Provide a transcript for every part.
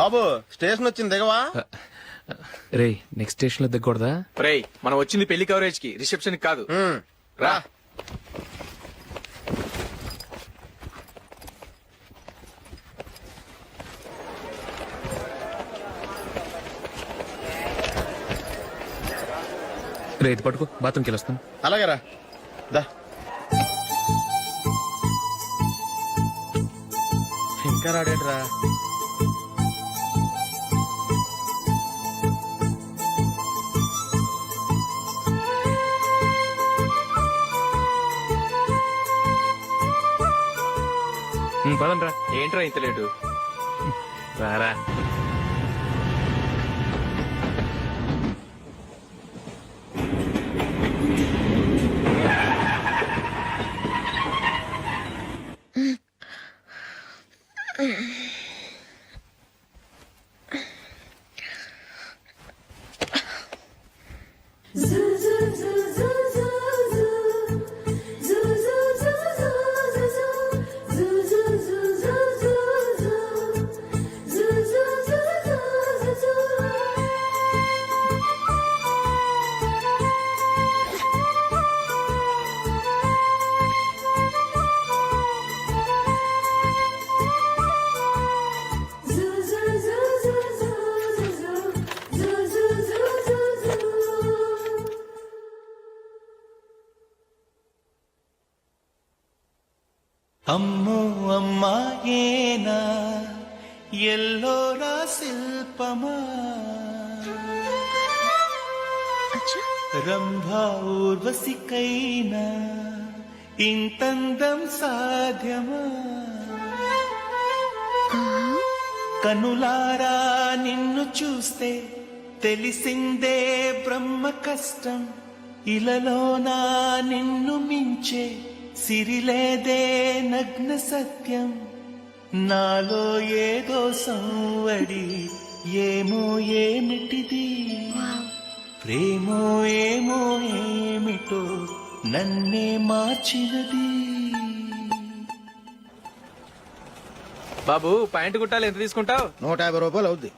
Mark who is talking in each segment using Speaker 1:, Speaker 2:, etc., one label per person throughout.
Speaker 1: బాబు station వచ్చింది దిగవా?
Speaker 2: రే next station లో దిగకూడదా?
Speaker 3: రేయ్ మనం వచ్చింది పెళ్లి కవరేజ్ కి, రిసెప్షన్ కాదు.
Speaker 1: రా.
Speaker 2: రే ఇది పట్టుకో, బాత్రూమ్కి వెళ్ళొస్తాను.
Speaker 1: అలాగే రా. దా. ఇంకా రాడేట్రా?
Speaker 2: పదండ్రా.
Speaker 3: ఏంట్రా ఇంత లేటు?
Speaker 2: రారా.
Speaker 4: అమ్మో అమ్మాయేనా ఎల్లోరా శిల్పమా రంభా ఊర్వశికైనా ఇంతందం సాధ్యమా కనులారా నిన్ను చూస్తే తెలిసిందే బ్రహ్మ కష్టం ఇలలోనా నిన్ను మించే సిరిలేదే నగ్న సత్యం నాలో ఏదో సంవడి ఏమో ఏమిటిది ప్రేమో ఏమో ఏమిటో నన్నే మార్చినది.
Speaker 3: బాబు ప్యాంటు కుట్టాలి, ఎంత తీసుకుంటావు?
Speaker 1: 150 రూపాయలు అవుద్ది.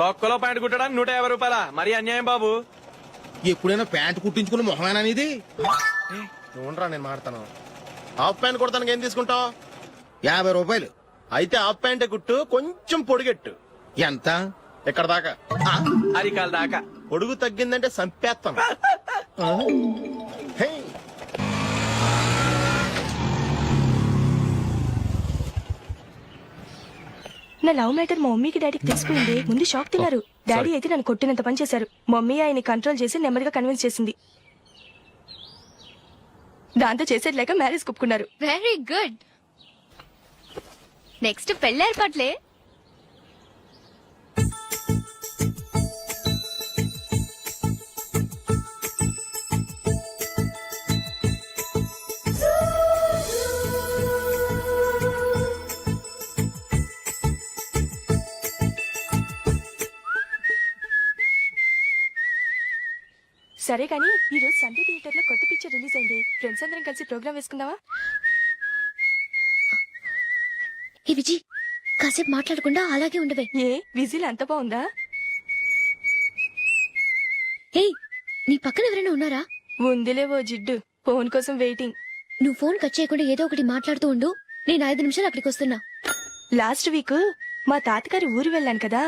Speaker 3: తొక్కలో ప్యాంటు కుట్టడానికి 150 రూపాయల? మరి అన్యాయం బాబు.
Speaker 1: ఎప్పుడైనా ప్యాంట్ కుట్టించుకుని మొహమేనా ఇది? చూడరా నేను మాడతాను. హాఫ్ ప్యాంట్ కుడతానికి ఏం తీసుకుంటావు? 50 రూపాయలు. అయితే హాఫ్ ప్యాంట్ కుట్టు, కొంచెం పొడిగెట్టు. ఎంత? ఇక్కడ దాకా.
Speaker 3: అరికాల దాకా.
Speaker 1: పొడుగు తగ్గిందంటే సంపేస్తాను.
Speaker 5: నా లవ్ మ్యాటర్ మా మమ్మీకి డాడీకి తెలుసుకుంది. ముందు షాక్ తిన్నారు. డాడీ అయితే నన్ను కొట్టినంత పని చేశారు. మమ్మీ ఆయన్ని కంట్రోల్ చేసి నెమ్మదిగా కన్విన్స్ చేసింది. దాంతో చేసేది లేక మ్యారేజ్ ఒప్పుకున్నారు.
Speaker 6: Very good. నెక్స్ట్ పెళ్లి ఏర్పాట్లే.
Speaker 5: సరే కానీ ఈ రోజు సండే థియేటర్ లో కొత్త పిక్చర్ రిలీజ్ అయింది. ఫ్రెండ్స్ అందరం కలిసి ప్రోగ్రామ్ వేసుకుందామా?
Speaker 6: ఈ విజి కాసేపు మాట్లాడకుండా అలాగే ఉండవే.
Speaker 5: ఏ విజిల్ అంత బాగుందా?
Speaker 6: ఏయ్ నీ పక్కన ఎవరైనా ఉన్నారా?
Speaker 5: ఉందిలేవో జిడ్డు, ఫోన్ కోసం వెయిటింగ్.
Speaker 6: నువ్వు ఫోన్ కట్ చేయకుండా ఏదో ఒకటి మాట్లాడుతూ ఉండు. నేను 5 నిమిషాలు అక్కడికి వస్తున్నా.
Speaker 5: లాస్ట్ వీక్ మా తాతగారి ఊరు వెళ్ళాను కదా.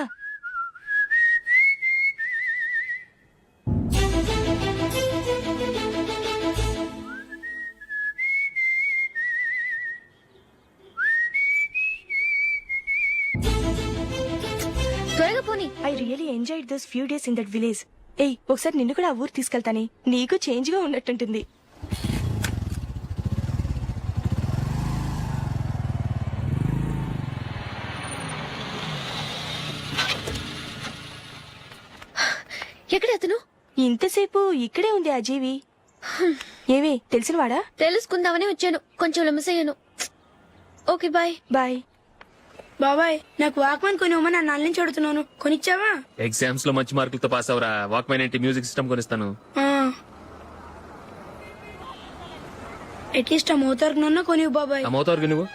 Speaker 6: త్వరగా పోనీ.
Speaker 5: I really enjoyed those few days in that village. ఏయ్ ఒకసారి నిన్ను కూడా ఆ ఊరు తీసుకెళ్తానే, నీకు చేంజ్ గా ఉన్నట్టుంటుంది.
Speaker 6: ఎక్కడ అతను?
Speaker 5: ఇంతసేపు ఇక్కడే ఉంది ఆ జీవి. ఏవే తెలిసినవాడా?
Speaker 6: తెలుసుకుందామని వచ్చాను, కొంచెం లెమసయ్యాను. Okay bye.
Speaker 5: బాయ్.
Speaker 7: బాబాయ్ నాకు వాక్మెన్ కొని ఇవ్వమని నా నుంచి అడుగుతున్నాను, కొనిచ్చావా?
Speaker 2: ఎగ్జామ్స్ లో మంచి మార్కులతో పాస్ అవరా. వాక్మెన్ ఏంటి, మ్యూజిక్ సిస్టమ్ కొనిస్తాను.
Speaker 7: అట్లీస్ట్ ఆ మోతార్కు నన్న కొనివ్వు బాబాయ్.
Speaker 2: ఆ మోతార్కు నువ్వు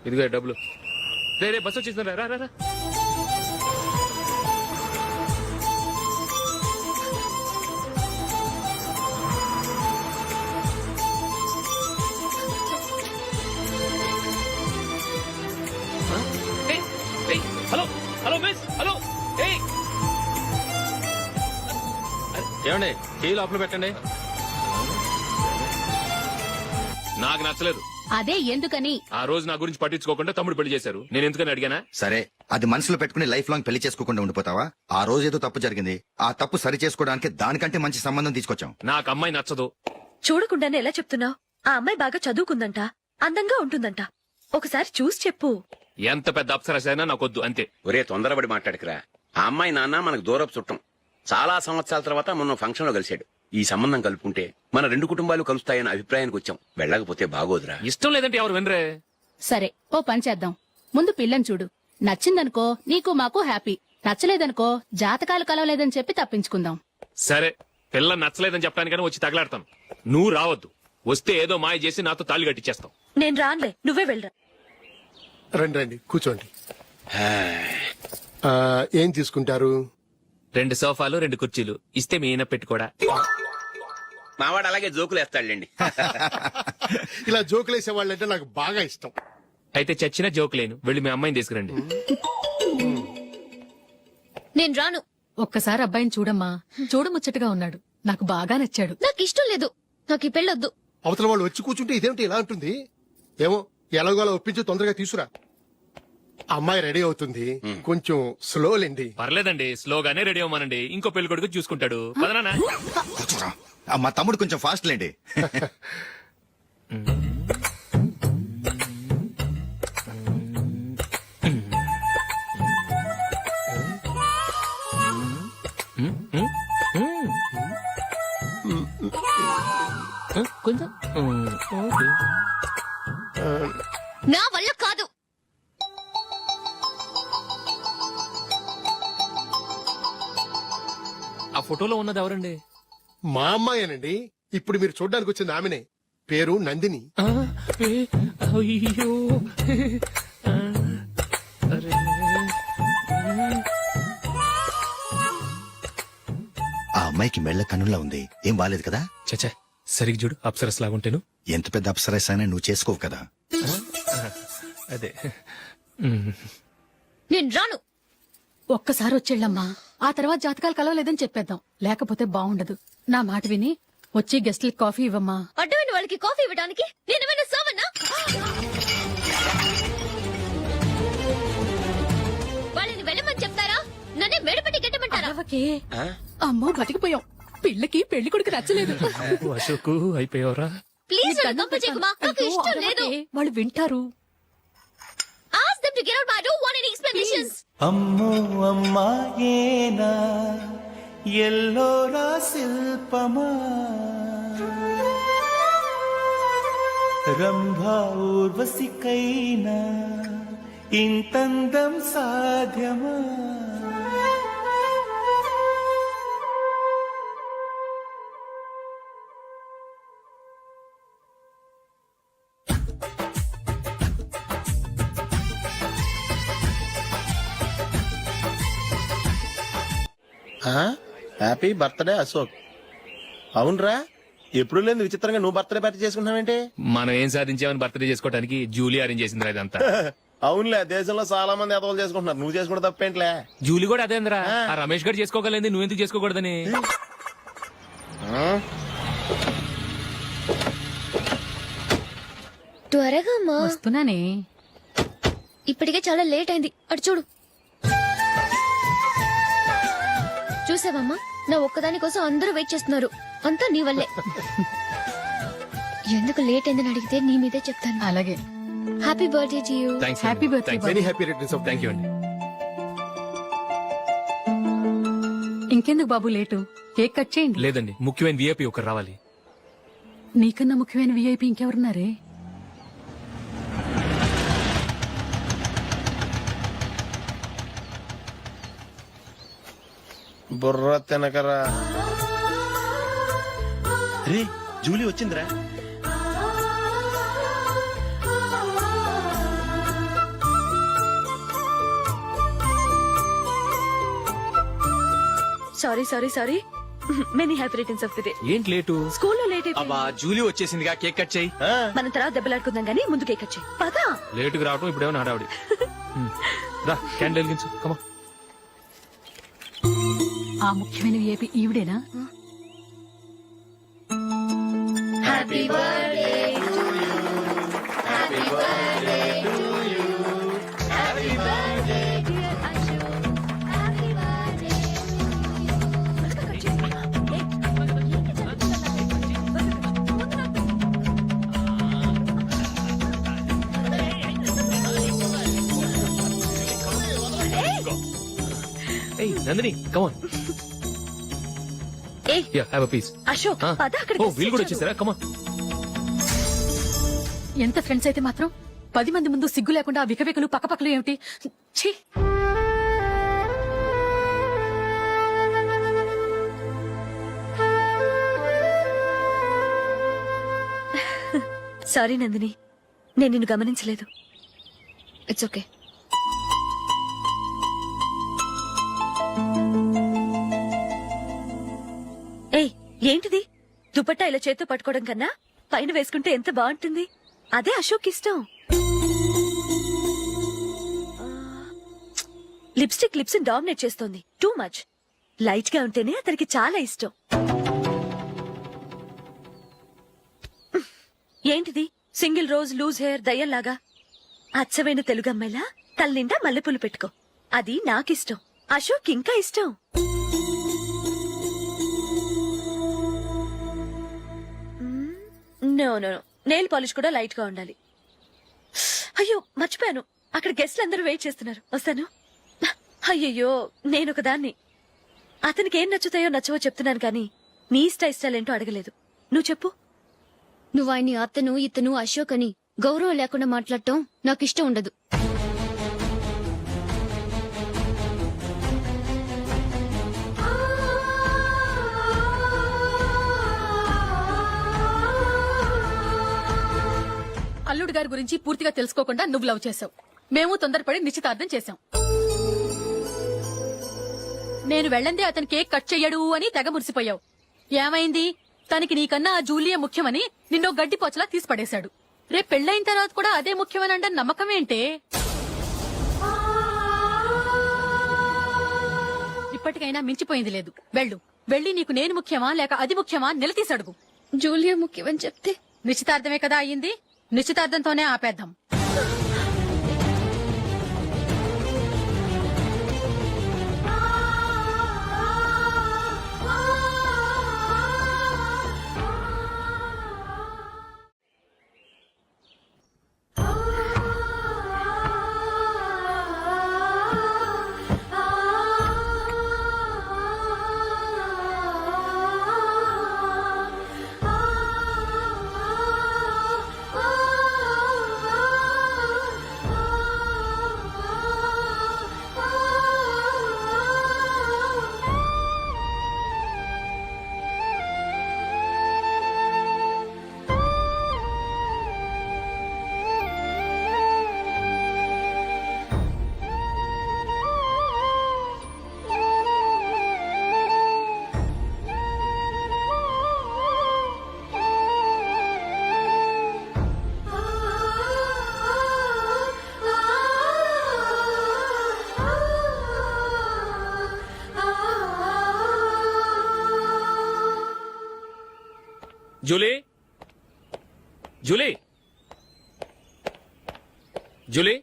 Speaker 2: ఇదిగో డబ్బులు. రే బస్ వచ్చేసిందిరా, రా రా రా. ఏయ్, ఏయ్, హలో హలో మిస్, హలో. ఏయ్, ఏమండి టీ లోపల పెట్టండి. నాకు నచ్చలేదు.
Speaker 6: అదే ఎందుకని?
Speaker 2: ఆ రోజు నా గురించి పట్టించుకోకుండా తమ్ముడు పెళ్లి చేశారు. నేను ఎందుకని అడిగానా?
Speaker 8: సరే, అది మనసులో పెట్టుకుని లైఫ్ లాంగ్ పెళ్లి చేసుకోకుండా ఉండిపోతావా? ఆ రోజు ఏదో తప్పు జరిగింది, ఆ తప్పు సరి చేసుకోవడానికి దానికంటే మంచి సంబంధం తీసుకొచ్చాం.
Speaker 2: నాకు అమ్మాయి నచ్చదు.
Speaker 9: చూడకుండానే ఎలా చెప్తున్నావు? ఆ అమ్మాయి బాగా చదువుకుందంట, అందంగా ఉంటుందంట. ఒకసారి చూసి చెప్పు.
Speaker 2: ఎంత పెద్ద అప్సరసైనా నాకొద్దు, అంతే.
Speaker 10: ఒరే తొందరపడి మాట్లాడకురా. ఆ అమ్మాయి నాన్న మనకు దూరపు చుట్టం. చాలా సంవత్సరాల తర్వాత మొన్న ఫంక్షన్ లో కలిశాడు. ఈ సంబంధం కలుపుకుంటే మన రెండు కుటుంబాలు కలుస్తాయన్న అభిప్రాయానికి వచ్చాం. వెళ్ళకపోతే బాగోదురా.
Speaker 2: ఇష్టం లేదంటే ఎవరు వినరే.
Speaker 11: సరే, ఓ పని చేద్దాం. ముందు పిల్లని చూడు. నచ్చిందనుకో నీకు మాకు హ్యాపీ. నచ్చలేదనుకో జాతకాలు కలవలేదని చెప్పి తప్పించుకుందాం.
Speaker 2: సరే, పిల్ల నచ్చలేదని చెప్పడానికని వచ్చి తగలాడతాను. నువ్వు రావద్దు. వస్తే ఏదో మాయ చేసి నాతో తాళి కట్టించేస్తావు.
Speaker 9: నేను రానులే, నువ్వే వెళ్ళరా.
Speaker 12: రండి రండి కూర్చోండి. ఏం తీసుకుంటారు?
Speaker 2: 2 సోఫాలు 2 కుర్చీలు ఇస్తే మీ ఈయన పెట్టుకోడా.
Speaker 10: మావాడు అలాగే జోకులు వేస్తాడులేండి.
Speaker 12: ఇలా జోకులేసే వాళ్ళంటే నాకు బాగా ఇష్టం.
Speaker 2: అయితే చచ్చిన జోక్ లేను. వెళ్ళి మీ అమ్మాయిని తీసుకురండి.
Speaker 6: నేను రాను.
Speaker 11: ఒక్కసారి అబ్బాయిని చూడమ్మా. చూడముచ్చటగా ఉన్నాడు. నాకు బాగా నచ్చాడు.
Speaker 6: నాకు ఇష్టం లేదు. నాకు ఈ పెళ్ళొద్దు.
Speaker 12: అవతల వాళ్ళు వచ్చి కూర్చుంటే ఇదేమిటి ఇలా ఉంటుంది? ఏమో ఎలాగోలా ఒప్పించి తొందరగా తీసుకురా. అమ్మాయి రెడీ అవుతుంది, కొంచెం స్లో లేండి.
Speaker 2: పర్లేదండి, స్లోగానే రెడీ అవ్వమానండి. ఇంకో పెళ్లి కొడుకు చూసుకుంటాడు. పదనా.
Speaker 8: కూర్చోరా. మా తమ్ముడు కొంచెం ఫాస్ట్ లేండి.
Speaker 2: కొంచెం
Speaker 6: నా వల్ల కాదు.
Speaker 2: ఆ ఫోటోలో ఉన్నది ఎవరండి?
Speaker 12: మా అమ్మాయేనండి. ఇప్పుడు మీరు చూడడానికి వచ్చింది ఆమెనే. పేరు నందిని.
Speaker 2: అయ్యో,
Speaker 8: ఆ అమ్మాయికి మెళ్ళ కన్నులా ఉంది. ఏం బాలేదు కదా?
Speaker 2: చచ్చా, సరిగ్గా చూడు. అప్సరస్ లాగుంటేను.
Speaker 8: ఎంత పెద్ద అప్సరస్ అయినా నువ్వు చేసుకోవు కదా.
Speaker 2: అదే.
Speaker 6: నేను రాను.
Speaker 11: ఒక్కసారి వచ్చేళ్ళమ్మా. ఆ తర్వాత జాతకాలు కలవలేదని చెప్పేద్దాం. లేకపోతే బాగుండదు. నా మాట విని వచ్చి గెస్ట్లకి కాఫీ ఇవ్వమ్మా.
Speaker 6: అడ్డమైన వాళ్ళకి కాఫీ ఇవ్వడానికి నేనేమైనా సావన్నా? వాళ్ళని వెళ్ళమని చెప్తారా? నన్నే మేడపట్టి గెట్టమంటారా?
Speaker 11: అరవకే. అమ్మో బతికిపోయాం. పిల్లకి పెళ్లి కొడుకు నచ్చలేదు.
Speaker 2: అశోకు అయిపోయావరా.
Speaker 6: ప్లీజ్ నన్ను పంపించేకుమా. నాకు ఇష్టం లేదు.
Speaker 11: వాళ్ళు వింటారు.
Speaker 6: Ask them to get out. I don't want any explanations.
Speaker 4: అమ్మో అమ్మాయేనా ఎల్లోరా శిల్పమా రంభా ఊర్వశికైనా ఇంతందం సాధ్యమా?
Speaker 1: Happy birthday Ashok. అవునరా, ఎప్పుడు లేదు విచిత్రంగా నువ్వు బర్త్డే పార్టీ చేసుకుంటున్నావేంటి?
Speaker 2: మనం ఏం సాధించామని బర్త్డే చేసుకోవడానికి జూలీ అరేంజ్ చేసిందిరా ఇదంతా.
Speaker 1: అవునులే, దేశంలో చాలా మంది ఎదవలు చేసుకుంటున్నారు. నువ్వు చేసుకుంటే తప్పేంట్లే.
Speaker 2: జూలీ కూడా అదేంద్రా. ఆ రమేష్ గారు చేసుకోగలేదు, నువ్వెందుకు చేసుకోకూడదని.
Speaker 6: త్వరగా అమ్మా.
Speaker 11: వస్తున్నానే.
Speaker 6: ఇప్పటికే చాలా లేట్ అయింది. అటు చూడు. చూసావమ్మా, నా ఒక్కదాని కోసం అందరూ వెయిట్ చేస్తున్నారు. అంతా నీ వల్లే. ఎందుకు లేట్ అయిందని అడిగితే నీ మీదే చెప్తాను.
Speaker 11: అలాగే.
Speaker 6: Happy birthday to you.
Speaker 2: Thanks.
Speaker 11: Happy birthday.
Speaker 12: Very happy returns of.
Speaker 2: Thank you అండి.
Speaker 11: ఇంకెందుకు బాబు లేటు? కేక్ కట్ చేయండి.
Speaker 2: లేదండి, ముఖ్యమైన విఐపి ఒకరు రావాలి.
Speaker 11: నీకన్నా ముఖ్యమైన విఐపి ఇంకెవరున్నారే?
Speaker 1: బుర్ర తినకరా.
Speaker 10: రే జూలీ వచ్చిందిరా.
Speaker 9: Sorry sorry sorry many happy returns of the day.
Speaker 2: ఏంటి లేటు?
Speaker 9: స్కూల్లో లేట్
Speaker 3: అబ్బా
Speaker 9: అయిపోయింది.
Speaker 3: జూలీ వచ్చేసిందిగా కేక్ కట్ చేయి.
Speaker 9: మనం తర్వాత దెబ్బలాడుకుందాం గానీ ముందు కేక్ వచ్చాయి పదా.
Speaker 2: లేటుగా రావటం ఇప్పుడేమో హడావిడి. రా క్యాండిల్ వెలిగించు కమా.
Speaker 11: ఆ ముఖ్యమైన ఏపీ ఈవిడేనా?
Speaker 2: ఏయ్ నందిని కమాన్.
Speaker 9: ఏ
Speaker 2: yeah have a piece.
Speaker 9: Ashok పద అక్కడికి.
Speaker 2: ఓ వీళ్ళు కూడా వచ్చేసారా? కమాన్.
Speaker 11: ఎంత ఫ్రెండ్స్ అయితే మాత్రం 10 మంది ముందు సిగ్గు లేకుండా ఆ వికవికలు పక్కపక్కలు ఏమిటి? ఛీ!
Speaker 9: సారీ నందిని, నేను నిన్ను గమనించలేదు.
Speaker 6: It's okay.
Speaker 9: ఏయ్ ఏంటిది? దుపట్టా ఇలా చేత్తో పట్టుకోవడం కన్నా పైన వేసుకుంటే ఎంత బాగుంటుంది. అదే అశోక్ ఇష్టం. లిప్స్టిక్ లిప్స్ డామినేట్ చేస్తోంది. Too much. లైట్ గా ఉంటేనే అతనికి చాలా ఇష్టం. ఏంటిది? సింగిల్ రోజ్ లూజ్ హెయిర్ దయ్యంలాగా. అచ్చమైన తెలుగు అమ్మాయిలా తల్లిండా మల్లెపూలు పెట్టుకో. అది నాకిష్టం. అశోక్ ఇంకా ఇష్టం. No no no, nail polish కూడా లైట్ గా ఉండాలి. అయ్యో మర్చిపోయాను, అక్కడ గెస్ట్లు అందరూ వెయిట్ చేస్తున్నారు. వస్తాను. అయ్యయ్యో నేనొక దాన్ని. అతనికి ఏం నచ్చుతాయో నచ్చవో చెప్తున్నాను కానీ నీ ఇష్టాలేంటో అడగలేదు. నువ్వు చెప్పు.
Speaker 6: నువ్వు ఆయన్ని అతను ఇతను అశోక్ అని గౌరవం లేకుండా మాట్లాడటం నాకు ఇష్టం ఉండదు.
Speaker 11: అల్లుడు గారి గురించి పూర్తిగా తెలుసుకోకుండా నువ్వు లవ్ చేసావు. మేము తొందరపడి నిశ్చితార్థం చేశాం. నేను వెళ్ళందే అతను కేక్ కట్ చెయ్యడు అని తెగ మురిసిపోయావు. ఏమైంది? తనకి నీకన్నా ఆ జూలియా ముఖ్యమని నిన్నో గడ్డి పోచలా తీసి పడేశాడు. రేపు పెళ్ళైన తర్వాత కూడా అదే ముఖ్యమని అంటే నమ్మకం ఏంటే? ఇప్పటికైనా మించిపోయింది లేదు. వెళ్ళి నీకు నేను ముఖ్యమా లేక అది ముఖ్యమా నిలదీసి అడుగు.
Speaker 6: జూలియా ముఖ్యమని చెప్తే
Speaker 11: నిశ్చితార్థమే కదా అయ్యింది. నిశ్చితార్థంతోనే ఆపేద్దాం.
Speaker 2: జూలీ జూలీ జూలీ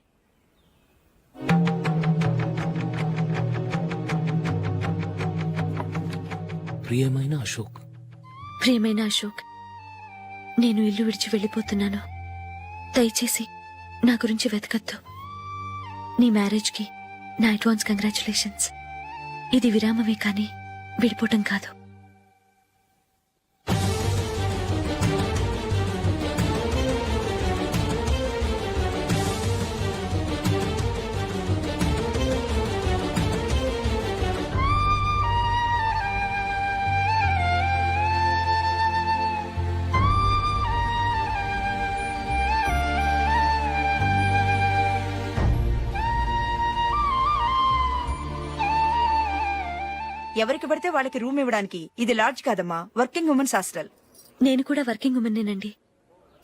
Speaker 2: ప్రియమైన అశోక్.
Speaker 9: ప్రియమైన అశోక్, నేను ఇల్లు విడిచి వెళ్ళిపోతున్నాను. దయచేసి నా గురించి వెతకద్దు. నీ మ్యారేజ్ కి నా అడ్వాన్స్ కంగ్రాచులేషన్స్. ఇది విరామమే కానీ విడిపోవటం కాదు.
Speaker 13: ఎవరికి పడితే వాళ్ళకి రూమ్ ఇవ్వడానికి ఇది లాడ్జ్ కాదమ్మా, వర్కింగ్ ఉమెన్స్ హాస్టల్.
Speaker 9: నేను కూడా వర్కింగ్ ఉమెన్నేనండి.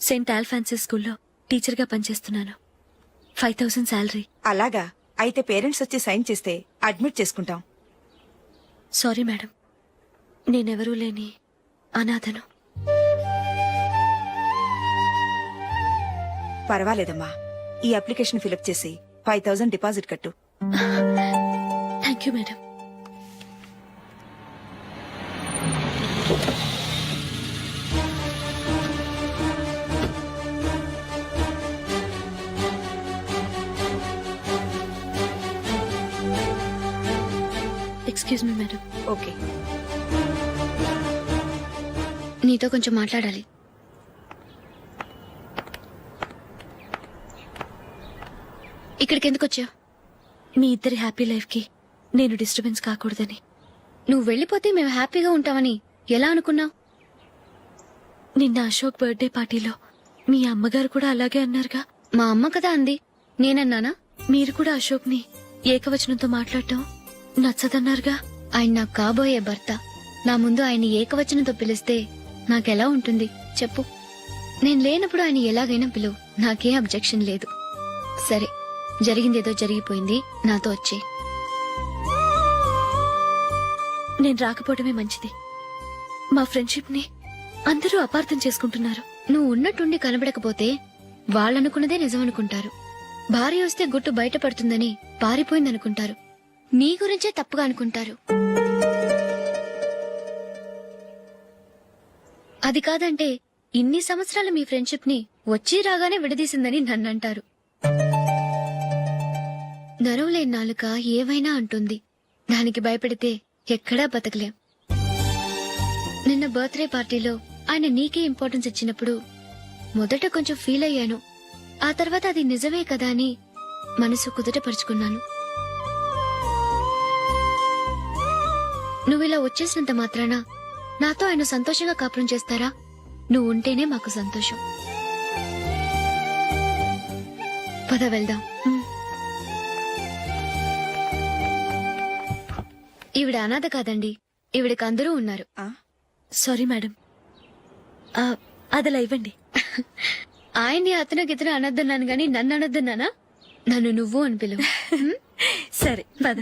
Speaker 9: సెయింట్ ఆల్ఫాన్సిస్ స్కూల్లో టీచర్గా పనిచేస్తున్నాను. 5000 శాలరీ.
Speaker 13: అలాగా, అయితే పేరెంట్స్ వచ్చి సైన్ చేస్తే అడ్మిట్ చేసుకుంటాం.
Speaker 9: సారీ మేడం, నేనెవరూ లేని అనాథను.
Speaker 13: పర్వాలేదమ్మా, ఈ అప్లికేషన్ ఫిలప్ చేసి 5000 డిపాజిట్ కట్టు.
Speaker 9: Thank you madam. Excuse me madam.
Speaker 13: Okay.
Speaker 6: నీతో కొంచెం మాట్లాడాలి. ఇక్కడికి ఎందుకు వచ్చావు?
Speaker 9: మీ ఇద్దరి హ్యాపీ లైఫ్ కి నేను డిస్టర్బెన్స్ కాకూడదని.
Speaker 6: నువ్వు వెళ్ళిపోతే మేము హ్యాపీగా ఉంటామని ఎలా అనుకున్నావు?
Speaker 9: నిన్న అశోక్ బర్త్డే పార్టీలో మీ అమ్మగారు కూడా అలాగే అన్నారుగా.
Speaker 6: మా అమ్మ కదా అంది, నేనన్నానా?
Speaker 9: మీరు కూడా అశోక్ ని ఏకవచనంతో మాట్లాడటం నచ్చదన్నారుగా.
Speaker 6: ఆయన నాకు కాబోయే భర్త. నా ముందు ఆయన ఏకవచనంతో పిలిస్తే నాకెలా ఉంటుంది చెప్పు? నేను లేనప్పుడు ఆయన ఎలాగైనా పిలువు, నాకేం అబ్జెక్షన్ లేదు. సరే, జరిగిందేదో జరిగిపోయింది, నాతో వచ్చే.
Speaker 9: నేను రాకపోవడమే మంచిది. మా ఫ్రెండ్షిప్ ని అందరూ అపార్థం చేసుకుంటున్నారు.
Speaker 6: నువ్వు ఉన్నట్టుండి కనబడకపోతే వాళ్ళనుకున్నదే నిజం అనుకుంటారు. భార్య వస్తే గుట్టు బయటపడుతుందని పారిపోయిందనుకుంటారు. నీ గురించే తప్పుగా అనుకుంటారు. అది కాదంటే ఇన్ని సంవత్సరాల మీ ఫ్రెండ్షిప్ ని వచ్చి రాగానే విడదీసిందని నన్నంటారు. నరవలేని నాలుక ఏవైనా అంటుంది. దానికి భయపడితే ఎక్కడా బతకలేం. నిన్న బర్త్డే పార్టీలో ఆయన నీకే ఇంపార్టెన్స్ ఇచ్చినప్పుడు మొదట కొంచెం ఫీల్ అయ్యాను. ఆ తర్వాత అది నిజమే కదా అని మనసు కుదుటపరుచుకున్నాను. నువ్విలా వచ్చేసినంత మాత్రాన నాతో ఆయన సంతోషంగా కాపురం చేస్తారా? నువ్వు ఉంటేనే మాకు సంతోషం. పద వెళ్దాం. ఈవిడ అనాథ కాదండి, ఈవిడకి అందరూ ఉన్నారు.
Speaker 9: సారీ మేడం, అదలా ఇవ్వండి.
Speaker 6: ఆయన్ని అతను గితను అనొద్దన్నాను గాని నన్ను అనొద్దన్నానా? నన్ను నువ్వు అని పిలువు.
Speaker 9: సరే పద.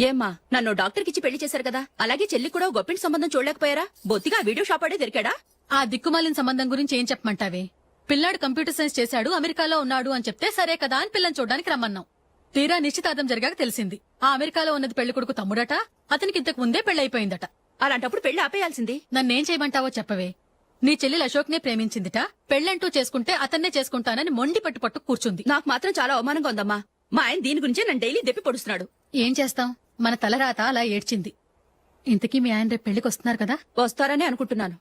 Speaker 11: ఏమ్మా, నన్ను డాక్టర్ కిచ్చి పెళ్లి చేశారు కదా, అలాగే చెల్లి కూడా గొప్పింటి సంబంధం చూడలేకపోయారా? బొత్తిగా వీడియో షాప్ ఆడే దొరికాడా? ఆ దిక్కుమాలిన సంబంధం గురించి ఏం చెప్పమంటావే? పిల్లాడు కంప్యూటర్ సైన్స్ చేశాడు, అమెరికాలో ఉన్నాడు అని చెప్తే సరే కదా అని పిల్లని చూడడానికి రమ్మన్నాం. తీరా నిశ్చితార్థం జరిగాక తెలిసింది ఆ అమెరికాలో ఉన్నది పెళ్లి కొడుకు తమ్ముడట, అతనికి ఇంతకు ముందే పెళ్లయిపోయిందట. అలాంటప్పుడు పెళ్లి ఆపేయాల్సింది. నన్నేం చేయమంటావో చెప్పవే. నీ చెల్లెలు అశోక్ నే ప్రేమించిందిట, పెళ్లంటూ చేసుకుంటే అతన్నే చేసుకుంటానని మొండి పట్టు కూర్చుంది. నాకు మాత్రం చాలా అవమానంగా ఉందమ్మా. మా ఆయన దీని గురించే నన్ను డైలీ దెప్పి పొడుస్తున్నాడు. ఏం చేస్తాం, మన తలరాత అలా ఏడ్చింది. ఇంతకీ మీ ఆయన రేపు పెళ్లికి వస్తున్నారు కదా? వస్తారని అనుకుంటున్నాను.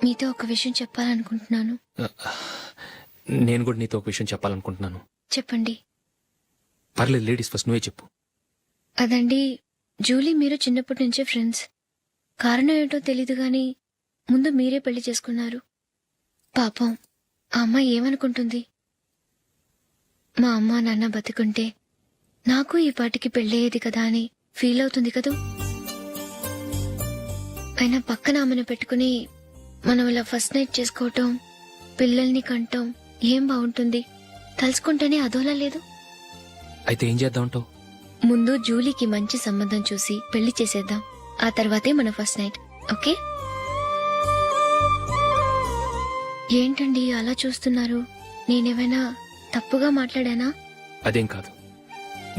Speaker 6: మీతో ఒక విషయం చెప్పాలనుకుంటున్నాను.
Speaker 2: నేను కూడా నీతో ఒక విషయం చెప్పాలనుకుంటున్నాను.
Speaker 6: చెప్పండి.
Speaker 2: పర్లేదు, లేడీస్ ఫస్ట్, నువ్వే చెప్పు.
Speaker 6: అదండి, జూలీ మీరు చిన్నప్పటి నుంచే ఫ్రెండ్స్. కారణం ఏంటో తెలీదు గాని ముందు మీరే పెళ్లి చేసుకున్నారు. పాపం ఆ అమ్మాయి ఏమనుకుంటుంది? మా అమ్మ నాన్న బతికుంటే నాకు ఈ పాటికి పెళ్ళయ్యేది కదా అని ఫీల్ అవుతుంది కదూ. అయినా పక్కన ఆమెను పెట్టుకుని మనం ఇలా ఫస్ట్ నైట్ చేసుకోవటం, పిల్లల్ని కంటాం ఏం బాగుంటుంది? తలుచుకుంటేనే అదోలా లేదు.
Speaker 2: అయితే ఏం చేద్దామంటావు?
Speaker 6: ముందు జూలీకి మంచి సంబంధం చూసి పెళ్లి చేసేద్దాం, ఆ తర్వాతే మన ఫస్ట్ నైట్. ఓకే? ఏంటండి అలా చూస్తున్నారు? నేనేమైనా తప్పుగా మాట్లాడానా?
Speaker 2: అదేం కాదు,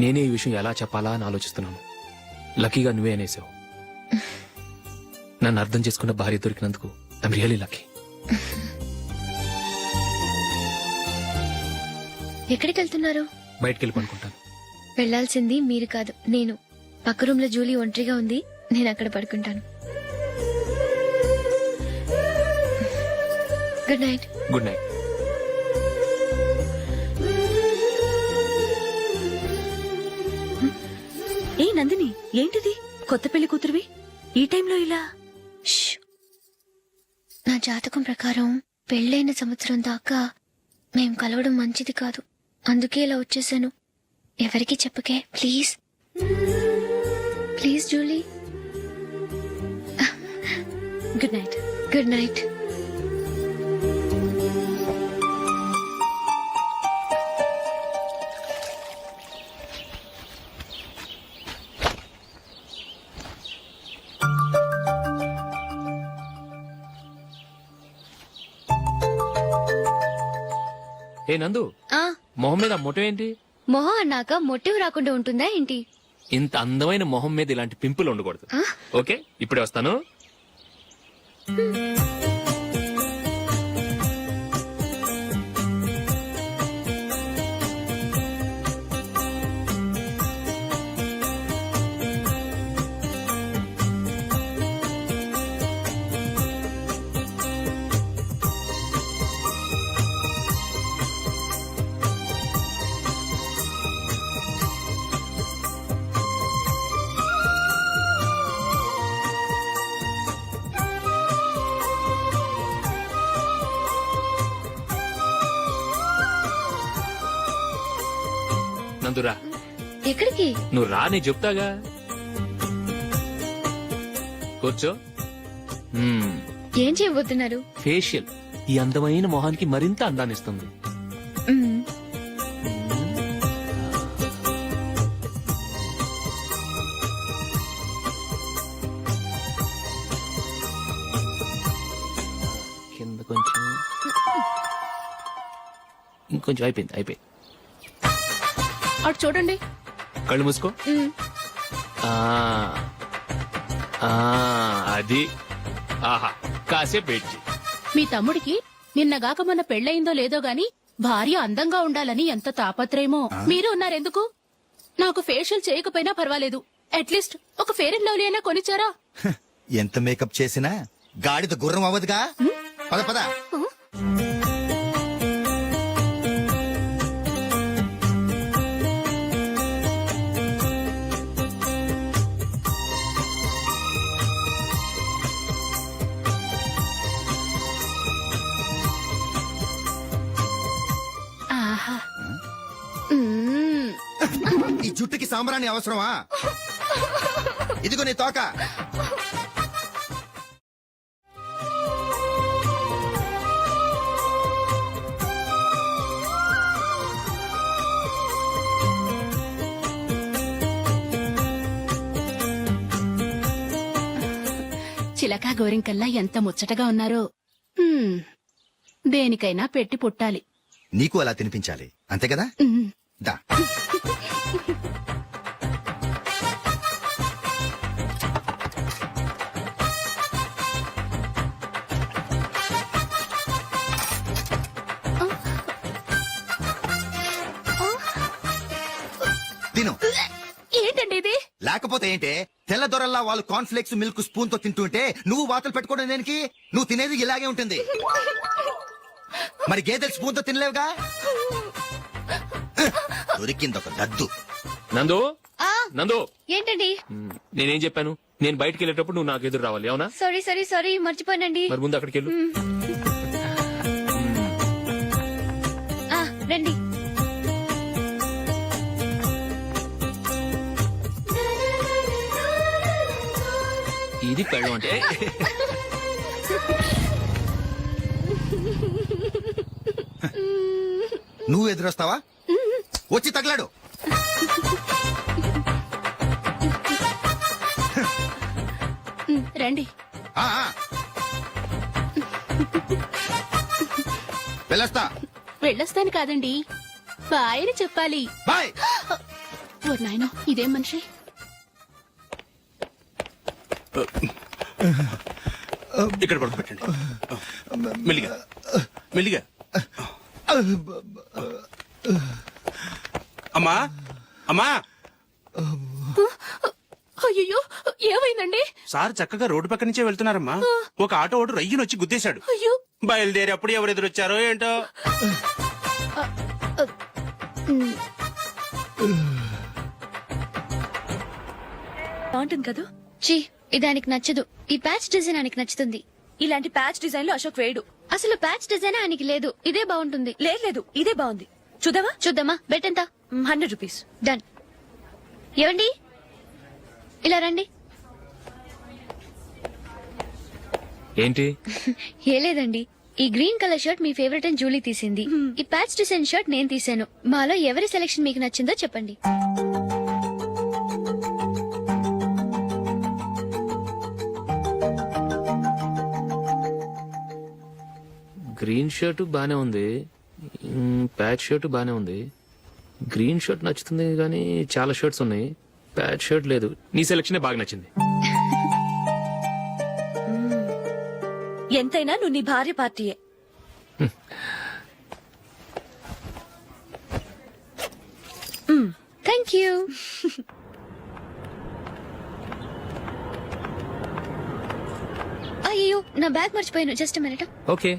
Speaker 2: నేనే ఈ విషయం ఎలా చెప్పాలా అని ఆలోచిస్తున్నాను. లక్కీగా నువ్వే అనేసావు. నన్ను అర్థం చేసుకున్న భార్య దొరికినందుకు ఐమ్ రియలీ లక్కీ.
Speaker 6: ఎక్కడికి వెళ్తున్నారు?
Speaker 2: బయటికి వెళ్ళి పడుకుంటాను.
Speaker 6: వెళ్లాల్సింది మీరు కాదు, నేను. పక్క రూమ్ లో జూలీ ఒంటరిగా ఉంది, నేను అక్కడ పడుకుంటాను. Good night.
Speaker 2: Good night.
Speaker 9: ఏ నందిని, ఏంటిది? కొత్త పెళ్లి కూతురువి ఈ టైంలో ఇలా?
Speaker 6: ష్. నా జాతకం ప్రకారం పెళ్ళైన సంవత్సరం దాకా మేం కలవడం మంచిది కాదు, అందుకే ఇలా వచ్చేసాను. ఎవరికి చెప్పకే please. Please Julie.
Speaker 9: Good night.
Speaker 6: Good night.
Speaker 2: ఏ నందు,
Speaker 6: ఆ
Speaker 2: మొహం మీద మొట్టం ఏంటి?
Speaker 6: మొహం అన్నాక మొటివ్ రాకుండా ఉంటుందా ఏంటి?
Speaker 2: ఇంత అందమైన మొహం మీద ఇలాంటి పింపుల్ ఉండకూడదు.
Speaker 6: ఆ?
Speaker 2: ఓకే, ఇప్పుడే వస్తాను. నందురా,
Speaker 6: ఎక్కడికి?
Speaker 2: నువ్వు రా, నేను చెప్తాగా. కూర్చో.
Speaker 6: ఏం చేయబోతున్నారు?
Speaker 2: ఫేషియల్ ఈ అందమైన మొహానికి మరింత అందాన్నిస్తుంది.
Speaker 6: మ్మ్.
Speaker 2: కింద కొంచెం, ఇంకొంచెం. అయిపోయింది.
Speaker 11: అటు చూడండి.
Speaker 2: కళ్ళు మూసుకో.
Speaker 6: మ్మ్.
Speaker 2: ఆ, ఆ, అది. ఆహా, కాసేపు వెయిట్ చెయ్.
Speaker 11: మీ తమ్ముడికి నిన్నగాక మొన్న పెళ్ళయిందో లేదో గాని భార్య అందంగా ఉండాలని ఎంత తాపత్రయమో. మీరు ఉన్నారెందుకు? నాకు ఫేషియల్ చేయకపోయినా పర్వాలేదు, అట్లీస్ట్ ఒక ఫేర్ అండ్ లవ్లీ అయినా కొనిచ్చారా?
Speaker 8: ఎంత మేకప్ చేసినా గాడిద గుర్రం అవ్వదుగా. పద పద.
Speaker 11: ఆహా. మ్మ్.
Speaker 8: ఈ జుట్టుకి సాంబ్రాణి అవసరమా? ఇదిగో నీ తోక.
Speaker 11: చిలకా గోరింకల్లా ఎంత ముచ్చటగా ఉన్నారో. మ్మ్. దేనికైనా పెట్టి పుట్టాలి.
Speaker 8: నీకు అలా తినిపించాలి, అంతే కదా?
Speaker 11: మ్మ్.
Speaker 8: దా. తిను.
Speaker 11: ఏంటండి ఇది?
Speaker 8: లేకపోతే ఏంటే, తెల్ల దొరల్లా వాళ్ళు కార్న్ఫ్లేక్స్ మిల్క్ స్పూన్ తో తింటుంటే నువ్వు వాతలు పెట్టుకోవడం దేనికి? నువ్వు తినేది ఇలాగే ఉంటుంది. మరి గేదెలు స్పూన్ తో తినలేవుగా. దొరికింది ఒక దద్దు.
Speaker 2: నందు,
Speaker 6: ఆ,
Speaker 2: నందు,
Speaker 6: ఏంటండి?
Speaker 2: నేనేం చెప్పాను? నేను బయటికి వెళ్ళేటప్పుడు నువ్వు నాకు ఎదురు రావాలి, అవునా?
Speaker 6: సారీ మర్చిపోయానండి.
Speaker 2: మరి ముందు అక్కడికి వెళ్ళు.
Speaker 6: ఆ, రండి.
Speaker 2: ఇది పెళ్ళం అంటే.
Speaker 8: నువ్వు ఎదురొస్తావా? వచ్చి తగలాడు.
Speaker 11: రండి.
Speaker 8: ఆ, ఆ. వెళ్ళొస్తా.
Speaker 11: వెళ్ళొస్తాను కాదండి, బాయ్ అని చెప్పాలి.
Speaker 8: బాయ్.
Speaker 11: ఓ నాయనో, ఇదేం మనిషి?
Speaker 14: ఇక్కడ పడుకోబెట్టండి. మెల్లిగా మెల్లిగా. అమ్మా అమ్మా,
Speaker 11: అయ్యో ఏమైందండి?
Speaker 14: సార్ చక్కగా రోడ్డు పక్క నుంచే వెళ్తున్నారమ్మా. ఒక ఆటో ఓడు రయ్యను వచ్చి గుద్దేశాడు.
Speaker 11: అయ్యో
Speaker 14: బయలుదేరి అప్పుడు ఎవరు ఎదురొచ్చారో ఏంటో.
Speaker 9: బాగుంటుంది కదా.
Speaker 6: చీ ఇది ఆయనకి నచ్చదు. ఈ ప్యాచ్ డిజైన్ ఆయనకి నచ్చుతుంది.
Speaker 9: ఇలాంటి ప్యాచ్ డిజైన్ లో అశోక్ వేడు.
Speaker 6: అసలు ప్యాచ్ డిజైన్ ఆయనకి లేదు. ఇదే బాగుంటుంది.
Speaker 9: లేదు ఇదే బాగుంది. చూద్దామా?
Speaker 6: చూద్దామా? బెట్ ఎంత?
Speaker 9: 100 రూపీస్.
Speaker 6: డన్. ఏవండి ఇలా రండి.
Speaker 2: ఏంటి?
Speaker 6: ఏ లేదండి, ఈ గ్రీన్ కలర్ షర్ట్ మీ ఫేవరెట్ అని జూలీ తీసింది. ఈ ప్యాచ్ డిజైన్ షర్ట్ నేను తీసాను. మాలో ఎవరి సెలెక్షన్ మీకు నచ్చిందో చెప్పండి.
Speaker 2: గ్రీన్ షర్ట్ బానే ఉంది, ప్యాచ్ షర్ట్ బానే ఉంది. గ్రీన్ షర్ట్ నచ్చుతుంది కానీ చాలా షర్ట్స్ ఉన్నాయి, ప్యాచ్ షర్ట్ లేదు. నీ సెలెక్షన్ బాగా నచ్చింది.
Speaker 9: ఎంతైనా నువ్వు నీ భార్య పార్టీయే.
Speaker 6: Thank you. అయ్యో నా బ్యాగ్ మర్చిపోయాను. Just minute.
Speaker 2: ఓకే.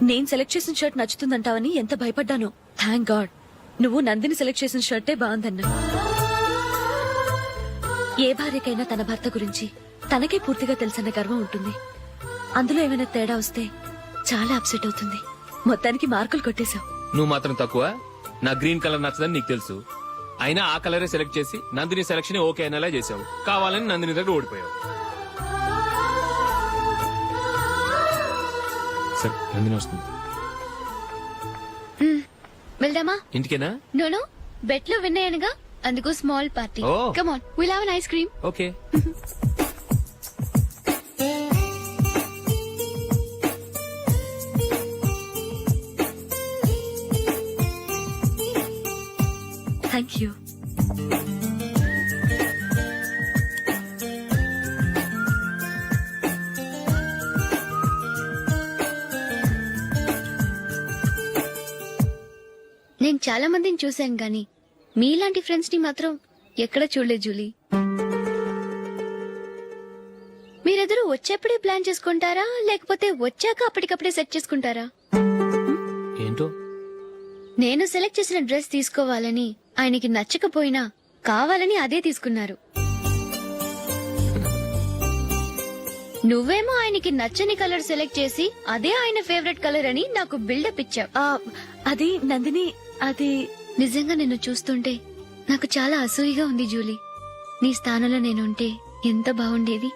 Speaker 9: నేను సెలెక్ట్ చేసిన షర్ట్ నచ్చుతుందంటావని ఎంత భయపడ్డాను. థ్యాంక్ గాడ్ నువ్వు నందిని సెలెక్ట్ చేసిన షర్టే బాగుందన్నా. ఏ భార్యకైనా తన భర్త గురించి తనకే పూర్తిగా తెలుసన్న గర్వం ఉంటుంది. అందులో ఏమైనా తేడా వస్తే చాలా అప్సెట్ అవుతుంది. మొత్తానికి మార్కులు కొట్టేశావు.
Speaker 2: నువ్వు మాత్రం తక్కువ. నా గ్రీన్ కలర్ నచ్చదని నీకు తెలుసు, అయినా ఆ కలరే సెలెక్ట్ చేసి నందిని సెలెక్షన్ ఓకే అనేలా చేసావు. కావాలని నందిని దగ్గర ఓడిపోయావు. సరే నందిని వస్తుంది.
Speaker 6: వెళ్దామా?
Speaker 2: ఇంటికేనా?
Speaker 6: నోనో, బెట్ లో విన్ అయ్యానుగా, అందుకు small party.
Speaker 2: Oh.
Speaker 6: Come on, will have an ice cream.
Speaker 2: Okay.
Speaker 9: Thank you.
Speaker 6: నేను చాలా మందిని చూశాను గాని మీలాంటి ఫ్రెండ్స్ ని మాత్రం ఎక్కడ చూడలేదు జూలీ. మీరెదరూ వచ్చేప్పుడే ప్లాన్ చేసుకుంటారా లేకపోతే వచ్చాక అప్పటికప్పుడే సెట్ చేసుకుంటారా?
Speaker 2: ఏంటో
Speaker 6: నేను సెలెక్ట్ చేసిన డ్రెస్ తీసుకోవాలని ఆయనకి నచ్చకపోయినా కావాలని అదే తీసుకున్నారు. నువ్వేమో ఆయనకి నచ్చని కలర్ సెలెక్ట్ చేసి అదే ఆయన ఫేవరెట్ కలర్ అని నాకు బిల్డప్ ఇచ్చావు.
Speaker 9: అది నందిని, అది
Speaker 6: నిజంగా నిన్ను చూస్తుంటే నాకు చాలా అసూయగా ఉంది జూలీ. నీ స్థానంలో నేనుంటే ఎంత బాగుండేది.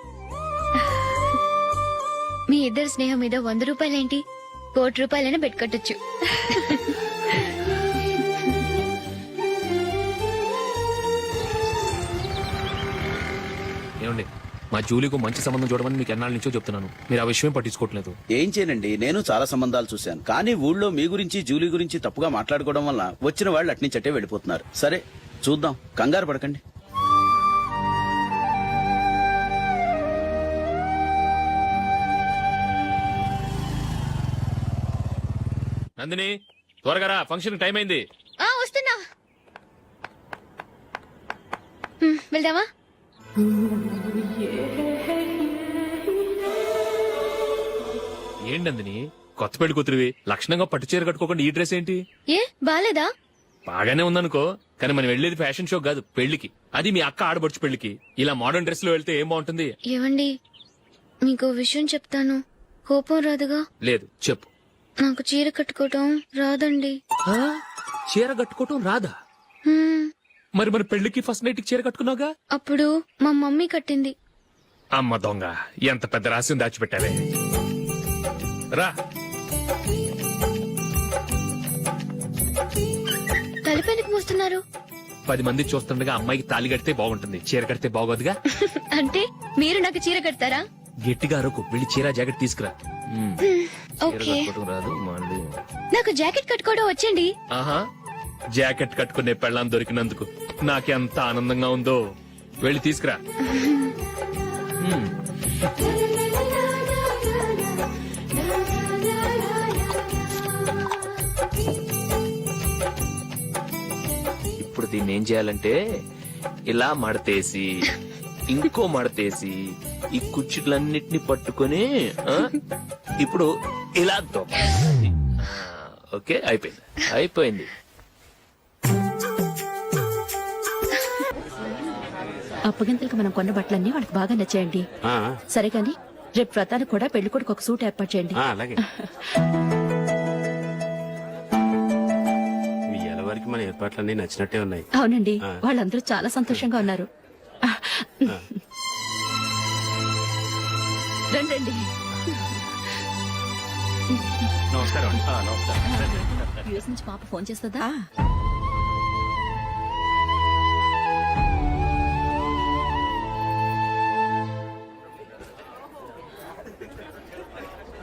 Speaker 6: మీ ఇద్దరు స్నేహం మీద 100 రూపాయలేంటి, 1 కోటి రూపాయలైనా పెట్టుకట్టొచ్చు.
Speaker 2: ఏమండి, మా జూలీకు మంచి సంబంధం చూడమని మీకు ఎన్నాళ్ళ నుంచో చెప్తున్నాను, మీరు ఆ విషయం పట్టించుకోవట్లేదు.
Speaker 15: ఏం చేయనండి, నేను చాలా సంబంధాలు చూశాను. కానీ ఊళ్ళో మీ గురించి జూలీ గురించి తప్పుగా మాట్లాడుకోవడం వల్ల వచ్చిన వాళ్ళు అట్నుంచట్టే వెళ్ళిపోతున్నారు. సరే చూద్దాం, కంగారు పడకండి.
Speaker 2: నందిని త్వరగా రా, ఫంక్షన్ టైం అయింది.
Speaker 6: వస్తున్నా. వెళ్దామా?
Speaker 2: ఏంటి నందిని, కొత్త పెళ్లి కూతురివి, లక్షణంగా పట్టు చీర కట్టుకోకుండా ఈ డ్రెస్ ఏంటి?
Speaker 6: ఏ బాలేదా?
Speaker 2: బాగానే ఉందనుకో, కానీ మనం వెళ్ళేది ఫ్యాషన్ షో కాదు, పెళ్లికి. అది మీ అక్క ఆడబడుచు పెళ్లికి. ఇలా మోడర్న్ డ్రెస్ లో వెళ్తే ఏం బాగుంటుంది?
Speaker 6: ఏవండి, మీకు విషయం చెప్తాను, కోపం రాదుగా?
Speaker 2: లేదు, చెప్పు.
Speaker 6: నాకు చీర కట్టుకోవటం రాదండి.
Speaker 2: చీర కట్టుకోవటం రాదా? మరి మన పెళ్లికి ఫస్ట్ నైట్ చీర కట్టుకున్నావుగా?
Speaker 6: అప్పుడు మా మమ్మీ కట్టింది.
Speaker 2: అమ్మ దొంగ, ఎంత పెద్ద రహస్యం దాచిపెట్టావే. రా.
Speaker 6: తలపెందుకు మోస్తున్నారు?
Speaker 2: 10 మంది చూస్తుండగా అమ్మాయికి తాళి కడితే బాగుంటుంది, చీర కడితే బాగోదుగా.
Speaker 6: అంటే మీరు నాకు చీర కడతారా?
Speaker 2: గట్టిగా అరకు, వెళ్ళి చీర జాకెట్ తీసుకురా. చీర
Speaker 6: ఓకే.
Speaker 2: కట్టుకోవటం రాదు మళ్ళీ.
Speaker 6: నాకు జాకెట్ కట్టుకోవడం వచ్చండి.
Speaker 2: ఆహా, జాకెట్ కట్టుకునే పెళ్ళాం దొరికినందుకు నాకెంత ఆనందంగా ఉందో. వెళ్ళి తీసుకురా. ఇప్పుడు దీన్ని ఏం చేయాలంటే ఇలా మడతేసి ఇంకో మడతేసి ఈ కుర్చీలన్నిటిని పట్టుకొని ఇప్పుడు ఇలా దొక్కాలి. ఓకే, అయిపోయింది.
Speaker 11: అప్పగింతలకు మనం కొన్న బట్టలన్నీ వాళ్ళకి బాగా నచ్చాయండి. సరే కానీ రేపు వ్రతానికి కూడా పెళ్లి కొడుకు ఒక సూట్ ఏర్పాటు చేయండి.
Speaker 14: అలాగే మీ వరకు మన ఏర్పాట్లన్నీ నచ్చినట్టే ఉన్నాయి.
Speaker 11: అవునండి, వాళ్ళందరూ చాలా సంతోషంగా ఉన్నారు. రండి.
Speaker 14: నమస్కారం.
Speaker 11: యూఎస్ నుంచి పాప ఫోన్ చేస్తుందా?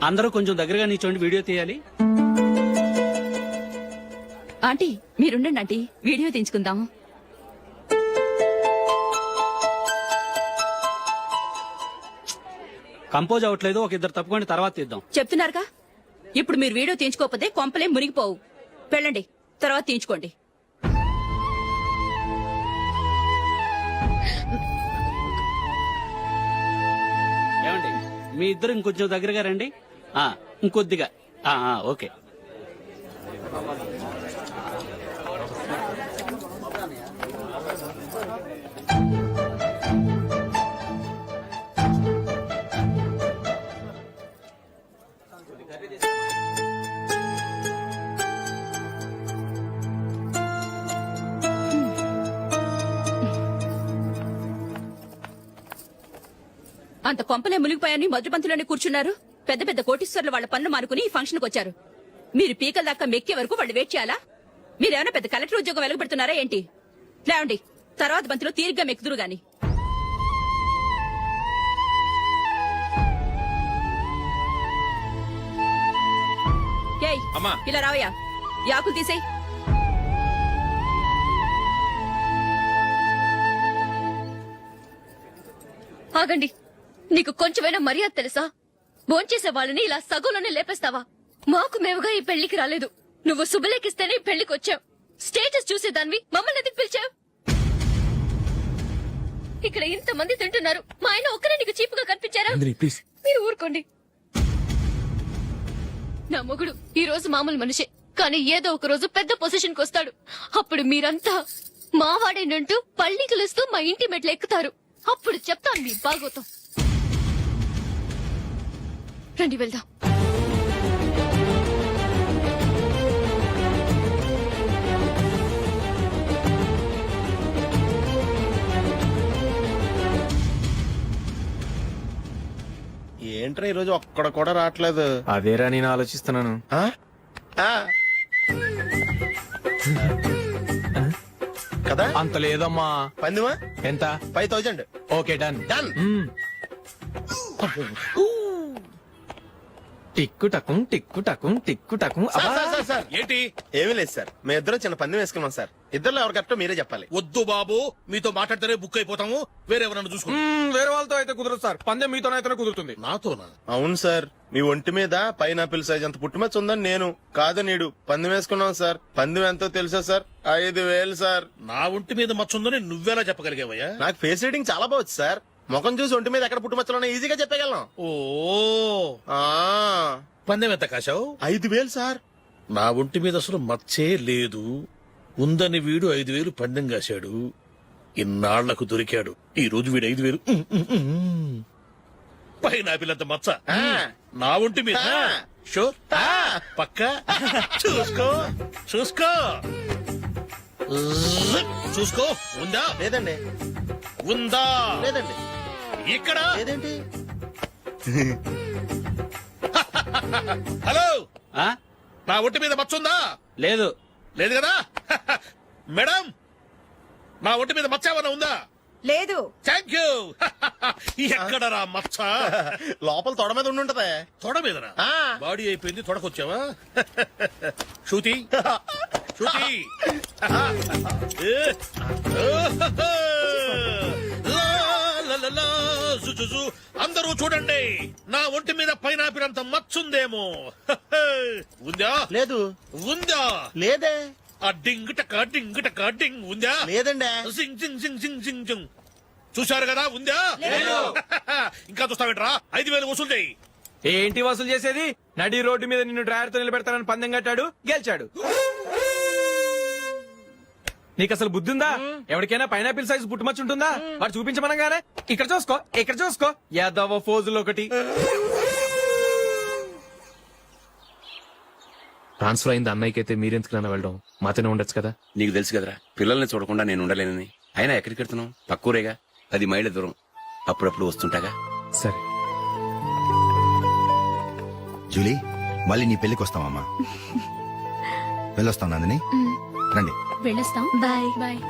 Speaker 14: అందరూ కొంచెం దగ్గరగా నిల్చోండి, వీడియో తీయాలి.
Speaker 11: ఆంటీ మీరుండండి ఆంటీ, వీడియో తీయించుకుందాం.
Speaker 14: కంపోజ్ అవ్వట్లేదు, ఒక ఇద్దరు తప్పుకొని తర్వాత తీద్దాం.
Speaker 11: చెప్తున్నారుగా, ఇప్పుడు మీరు వీడియో తీయించుకోకపోతే కొంపలే మునిగిపోవు. వెళ్ళండి, తర్వాత తీయించుకోండి.
Speaker 14: ఏమండి, మీ ఇద్దరు ఇంకొంచెం దగ్గరగా రండి. ఇంకొద్దిగా. ఓకే.
Speaker 11: అంత కొంపలే మునిగిపోయాని మొదటి పంతులోనే కూర్చున్నారు. పెద్ద పెద్ద కోటీశ్వర్లు వాళ్ళ పనులు మానుకుని ఈ ఫంక్షన్ కు వచ్చారు. మీరు పీకల దాకా మెక్కే వరకు వాళ్ళు వెయిట్ చేయాలా? మీరేమైనా పెద్ద కలెక్టర్ ఉద్యోగం వెలగబెడుతున్నారా ఏంటి? లేవండి, తర్వాత బంతిలో తీరిగ్గా మెక్కుదురు గాని. ఏయ్, ఇలా రావయ్యా, యాకులు తీసేయ్.
Speaker 6: ఆగండి, నీకు కొంచెమైనా మర్యాద తెలుసా? భోంచేసే వాళ్ళని ఇలా సగంలోనే లేపేస్తావా? మాకు మేముగా ఈ పెళ్లికి రాలేదు. నువ్వు శుభలేఖిస్తేనే ఈ పెళ్లికి వచ్చావు. స్టేటస్ చూసేదానివి మమ్మల్ని ఎందుకు పిలిచావు? ఇక్కడ ఇంతమంది తింటున్నారు, మా ఆయన ఒక్కరే నీకు చీపుగా కనిపించారా? మీరు ఊరుకోండి. నా మొగుడు ఈ రోజు మామూలు మనిషే, కానీ ఏదో ఒక రోజు పెద్ద పొజిషన్ కు వస్తాడు. అప్పుడు మీరంతా మావాడేనంటూ పళ్ళికలుస్తూ మా ఇంటి మెట్లు ఎక్కుతారు. అప్పుడు చెప్తాను మీ బాగోతాం. రండి వెళ్దాం.
Speaker 1: ఏంట్రా ఈరోజు ఒక్కడ కూడా రావట్లేదు?
Speaker 3: అదేరా నేను ఆలోచిస్తున్నాను.
Speaker 1: కదా
Speaker 3: అంత లేదమ్మా.
Speaker 1: పందిమా
Speaker 3: ఎంత?
Speaker 1: 5000.
Speaker 3: Okay, done.
Speaker 1: డన్.
Speaker 3: టిక్కు టకుం టిక్కు టకుం టిక్కు టకుం.
Speaker 1: సార్ ఏంటి? ఏమీ లేదు సార్, మేము ఇద్దరం చిన్న పందెం వేసుకున్నాం సార్. ఇద్దరు ఎవరు కరెక్టో మీరే చెప్పాలి.
Speaker 12: వద్దు బాబు, మీతో మాట్లాడితేనే బుక్ అయిపోతాము. వేరే ఎవరన్నా చూసుకో.
Speaker 3: వేరే వాళ్ళతో అయితే కుదరదు సార్, పందెం మీతోనైతేనే కుదురుతుంది.
Speaker 12: నాతోనా?
Speaker 1: అవును సార్, మీ ఒంటి మీద పైనాపిల్ సైజ్ అంత పుట్టుమచ్చ ఉందని నేను కాదు నీడు పందెం వేసుకున్నాం సార్. పందెం ఎంతో తెలుసా సార్? 5000 సార్.
Speaker 12: నా ఒంటి మీద మచ్చ ఉందని నువ్వెలా చెప్పగలిగావయ్యా?
Speaker 1: నాకు ఫేస్ రీడింగ్ చాలా బాగుంది సార్. ముఖం చూసి ఒంటి మీద ఎక్కడ పుట్టుమచ్చలో ఈజీగా చెప్పగలను.
Speaker 12: ఓ, పందెం ఎంత కాశావు?
Speaker 1: 5000 సార్.
Speaker 12: నా ఒంటి మీద అసలు మచ్చే లేదు. ఉందని వీడు 5000 పందెం కాశాడు. ఇన్నాళ్లకు దొరికాడు. ఈ రోజు వీడు 5000. పైనాపిలంత మచ్చ నా ఒంటి మీద. షూర్? పక్క చూసుకో చూసుకో చూసుకో. ఉందా?
Speaker 1: లేదండి.
Speaker 12: ఉందా?
Speaker 1: లేదండి.
Speaker 12: ఇక్కడ
Speaker 1: లేదేంటి?
Speaker 12: హలో, నా ఒంటి మీద మచ్చ ఉందా?
Speaker 14: లేదు.
Speaker 12: లేదు కదా? మేడం, నా ఒంటి మీద మచ్చ ఏమైనా ఉందా?
Speaker 13: లేదు.
Speaker 12: Thank you. ఎక్కడరా మచ్చ?
Speaker 1: లోపల తొడ మీద ఉండుంటదే.
Speaker 12: తొడ మీదరా? బాడీ అయిపోయింది, తొడకొచ్చావా? శృతి శృతి.
Speaker 16: అందరూ చూడండి, నా ఒంటి మీద పైనాపినంత మచ్చుందేమో. ఉందా?
Speaker 1: లేదు.
Speaker 16: ఉందా?
Speaker 1: లేదే.
Speaker 16: ఆ డింగ్ టక డింగ్ ఉందా?
Speaker 1: లేదండి.
Speaker 16: సింగ్ సింగ్ సింగ్ సింగ్ సింగ్ సింగ్. చూశారు కదా, ఉందా? ఇంకా చూస్తావేంట్రా? 5,000 వసూలు చేయి.
Speaker 3: ఏంటి వసూలు చేసేది? నడి రోడ్డు మీద నిన్ను డ్రైవర్ తో నిలబెడతానని పందెం కట్టాడు, గెలిచాడు. నీకు అసలు బుద్ధి ఉందా? ఎవరికైనా పైనాపిల్ సైజ్ పుట్టుమచ్చు ఉంటుందా? వాడు చూపించమనగానే ఇక్కడ చూసుకో, ఇక్కడ చూసుకో, యాదవ ఫోజులు ఒకటి.
Speaker 2: ట్రాన్స్ఫర్ అయింది అన్నయ్యకి అయితే మీరెందుకు నాన్న వెళ్ళడం? మాతోనే ఉండొచ్చు కదా.
Speaker 10: నీకు తెలుసు కదరా, పిల్లల్ని చూడకుండా నేను ఉండలేనని. అయినా ఎక్కడికి వెళ్తున్నావు? పక్కూరేగా, 10 మైళ్ళ దూరం. అప్పుడప్పుడు వస్తుంటాగా.
Speaker 2: సరే.
Speaker 8: జూలీ, మళ్ళీ నీ పెళ్లికి వస్తామమ్మా. వెళ్ళొస్తాం నందిని, రండి.
Speaker 11: వెళ్ళొస్తాం.
Speaker 6: బాయ్.
Speaker 11: బాయ్.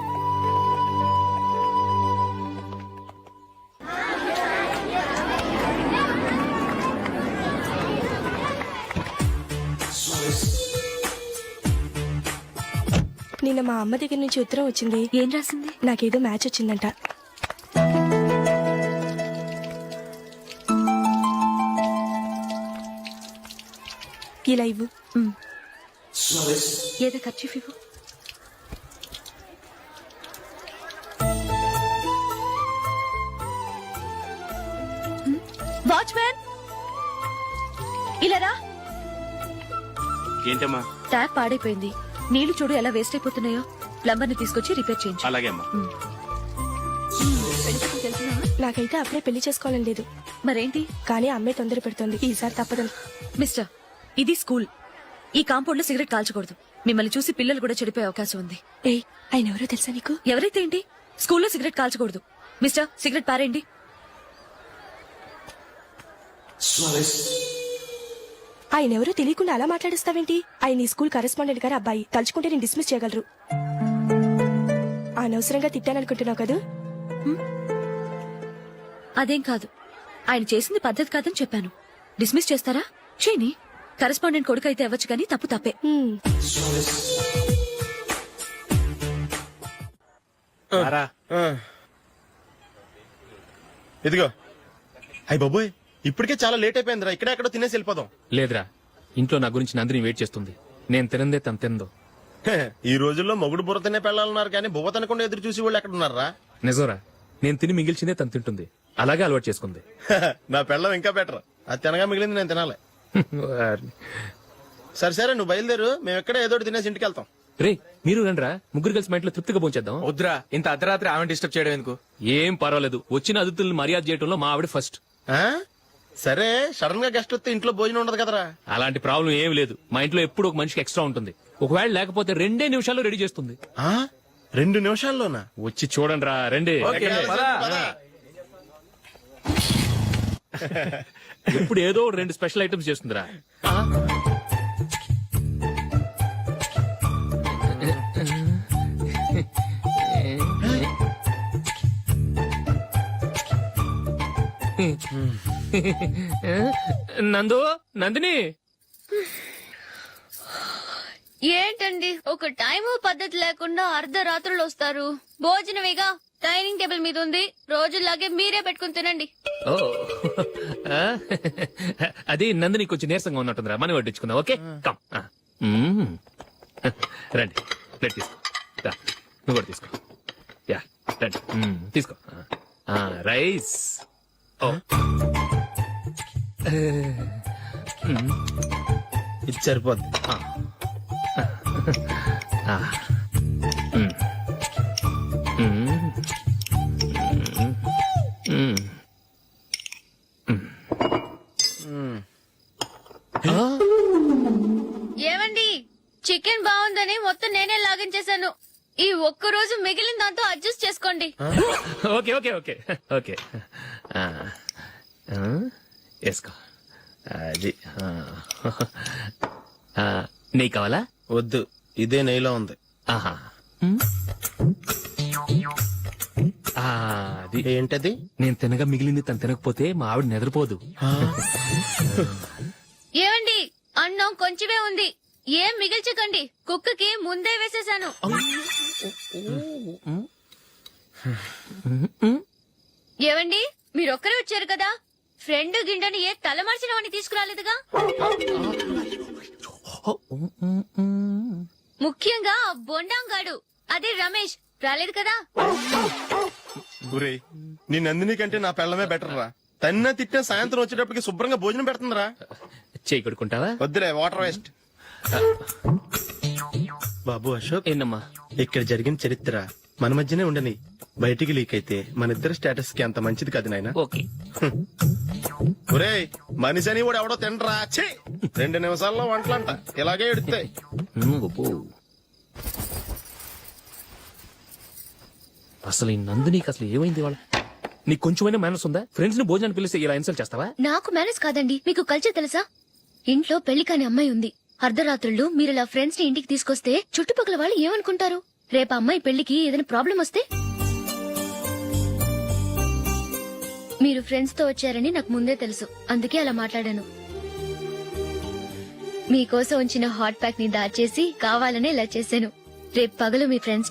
Speaker 5: నిన్న మా అమ్మ దగ్గర నుంచి ఉత్తరం వచ్చింది.
Speaker 9: ఏం రాసింది?
Speaker 5: నాకేదో మ్యాచ్ వచ్చిందంట. ఇలా ఇవ్వు.
Speaker 9: ఏదో ఖర్చు ఇవ్వు. వాచ్మ్యాన్, ఇలా రా.
Speaker 14: ఏంటమ్మా?
Speaker 9: ట్యాప్ పాడైపోయింది. నీళ్లు చూడు ఎలా వేస్ట్ అయిపోతున్నాయో. ప్లంబర్ ని తీసుకొచ్చి రిపేర్ చేయించు.
Speaker 14: అలాగే అమ్మా.
Speaker 5: నాకైతే అప్పుడే పెళ్లి చేసుకోవాలని లేదు.
Speaker 9: మరేంటి?
Speaker 5: కానీ అమ్మే తొందర పెడుతోంది. ఈసారి తప్పదు.
Speaker 9: మిస్టర్, ఇది స్కూల్. ఈ కాంపౌండ్ లో సిగరెట్ కాల్చకూడదు. మిమ్మల్ని చూసి పిల్లలు కూడా చెడిపోయే అవకాశం ఉంది.
Speaker 5: ఏయ్, ఆయన ఎవరో తెలుసా నీకు?
Speaker 9: ఎవరైతే ఏంటి, స్కూల్లో సిగరెట్ కాల్చకూడదు. మిస్టర్, సిగరెట్ పారేయండి.
Speaker 5: ఆయన ఎవరో తెలియకుండా అలా మాట్లాడిస్తావేంటి? ఆయన ఈ స్కూల్ కరెస్పాండెంట్ గారు అబ్బాయి. తలుచుకుంటే నేను డిస్మిస్ చేయగలరు. అనవసరంగా తిట్టాననుకుంటున్నావు కదూ?
Speaker 9: అదేం కాదు. ఆయన చేసింది పద్ధతి కాదని చెప్పాను. డిస్మిస్ చేస్తారా? చేయని. కరెస్పాండెంట్ కొడుకు అయితే అవ్వచ్చు, కానీ తప్పు తప్పే.
Speaker 1: ఇదిగో. అయ్య బాబోయ్, ఇప్పటికే చాలా లేట్ అయిపోయిందిరా. ఇక్కడే ఎక్కడో తినేసి వెళ్ళిపోదాం.
Speaker 2: లేదురా, ఇంట్లో నా గురించి నందిని వెయిట్ చేస్తుంది. నేను తినందే తను తిందో.
Speaker 1: ఈ రోజుల్లో మొగుడు బుర్ర తినే పెళ్ళాలన్నారు, కానీ బువ్వ తినకుండా ఎదురు చూసి వాళ్ళు ఎక్కడ ఉన్నారా?
Speaker 2: నిజంరా, నేను తిని మిగిల్చిందే తను తింటుంది. అలాగే అలవాటు చేసుకుంది.
Speaker 1: నా పెళ్ళం ఇంకా బెటర్. అది తినగా మిగిలింది నేను తినాలి. సరే సరే, నువ్వు బయలుదేరు. మేము ఎక్కడ ఏదో ఒకటి తినేసి ఇంటికి వెళ్తాం.
Speaker 2: రే, మీరు రండిరా, ముగ్గురు కలిసి మా ఇంట్లో తృప్తిగా పోంచేద్దాం.
Speaker 3: వద్దురా, ఇంత అర్ధరాత్రి ఆమె డిస్టర్బ్ చేయడం ఎందుకు?
Speaker 2: ఏం పర్వాలేదు, వచ్చిన అతిథులను మర్యాద చేయడంలో మా ఆవిడ ఫస్ట్.
Speaker 1: సరే, సడన్ గా గెస్ట్ వస్తే ఇంట్లో భోజనం ఉండదు కదరా?
Speaker 2: అలాంటి ప్రాబ్లం ఏం లేదు. మా ఇంట్లో ఎప్పుడు ఒక మనిషికి ఎక్స్ట్రా ఉంటుంది. ఒకవేళ లేకపోతే 2 నిమిషాల్లో రెడీ చేస్తుంది.
Speaker 1: 2 నిమిషాల్లోనా?
Speaker 2: వచ్చి చూడండి రా, రండి. ఇప్పుడు ఏదో 2 స్పెషల్ ఐటమ్స్ చేస్తుందిరా. నందు, నందిని.
Speaker 6: ఏంటండి ఒక టైము పద్ధతి లేకుండా అర్ధరాత్రులు వస్తారు? భోజనమేగా డైనింగ్ టేబుల్ మీద ఉంది. రోజుల్లాగే మీరే పెట్టుకుని తినండి.
Speaker 2: ఓ, అది నందిని కొంచెం నీరసంగా ఉన్నట్టుందిరా. మనం వడ్డించుకుందాం. Okay, come. రండి, ప్లేట్ తీసుకో. నువ్వు కూడా తీసుకో. యా, రండి, తీసుకో. రైస్.
Speaker 1: ఇది సరిపోద్ది.
Speaker 6: ఏమండి, చికెన్ బాగుందని మొత్తం నేనే లాగించేశాను. ఈ ఒక్క రోజు మిగిలిన దాంతో అడ్జస్ట్ చేసుకోండి.
Speaker 2: Okay okay okay okay. వేసుకో. అది నెయ్యి కావాలా?
Speaker 1: వద్దు, ఇదే నెయ్యిలో ఉంది.
Speaker 2: ఆహా, అది
Speaker 1: ఏంటది?
Speaker 2: నేను తినగా మిగిలింది తను తినకపోతే మా ఆవిడ నిద్రపోదు.
Speaker 6: ఏమండి, అన్నం కొంచెమే ఉంది. ఏం మిగిల్చకండి. కుక్కకి ముందే వేసేశాను. ఏవండి మీరొక్కరే వచ్చారు కదా ఫ్రెండ్ గిండెని ఏ తలమార్చిన వాడిని తీసుకురాలేదుగా ముఖ్యంగా ఆ బొండాంగాడు అదే రమేష్ రాలేదు కదా
Speaker 1: గురే నీ నందిని కంటే నా పెళ్ళమే బెటర్ రా. తన్న తిట్టిన సాయంత్రం వచ్చేటప్పటికి శుభ్రంగా భోజనం పెడుతుందిరా.
Speaker 2: చేయి కొడుకుంటావా?
Speaker 1: వద్దులే, వాటర్ వేస్ట్. బాబు అశోక్,
Speaker 2: ఏంటమ్మా?
Speaker 1: ఇక్కడ జరిగిన చరిత్ర మన మధ్యనే ఉండని, బయటికి లీక్ అయితే మన ఇద్దరు స్టేటస్ కి అంత మంచిది కాదు నాయన.
Speaker 2: ఓకే.
Speaker 1: ఒరేయ్, మనిషి అని కూడా ఎవడో తినరా. ఛీ! 2 నిమిషాల్లో వంటలంట ఇలాగే ఎడుతాయి.
Speaker 2: అసలు ఈ నందినికి అసలు ఏమైంది వాళ్ళ? నీకు కొంచెమైనా మేనస్ ఉందా? ఫ్రెండ్స్ ని భోజనానికి పిలిస్తే ఇలా ఇన్సల్ట్ చేస్తావా?
Speaker 6: నాకు మేనేజ్ కాదండి మీకు కల్చర్ తెలుసా ఇంట్లో పెళ్లి కాని అమ్మాయి ఉంది అర్ధరాత్రుళ్ళు మీరు ఇలా ఫ్రెండ్స్ ని ఇంటికి తీసుకొస్తే చుట్టుపక్కల వాళ్ళు ఏమనుకుంటారు రేపు అమ్మాయి పెళ్లికి ఏదైనా ప్రాబ్లం వస్తే మీరు ఫ్రెండ్స్ తో వచ్చారని నాకు ముందే తెలుసు అందుకే అలా మాట్లాడాను మీకోసం ఉంచిన హాట్ ప్యాక్ ని దాచేసి కావాలనే ఇలా చేశాను రేపు పగలు మీ ఫ్రెండ్స్ ని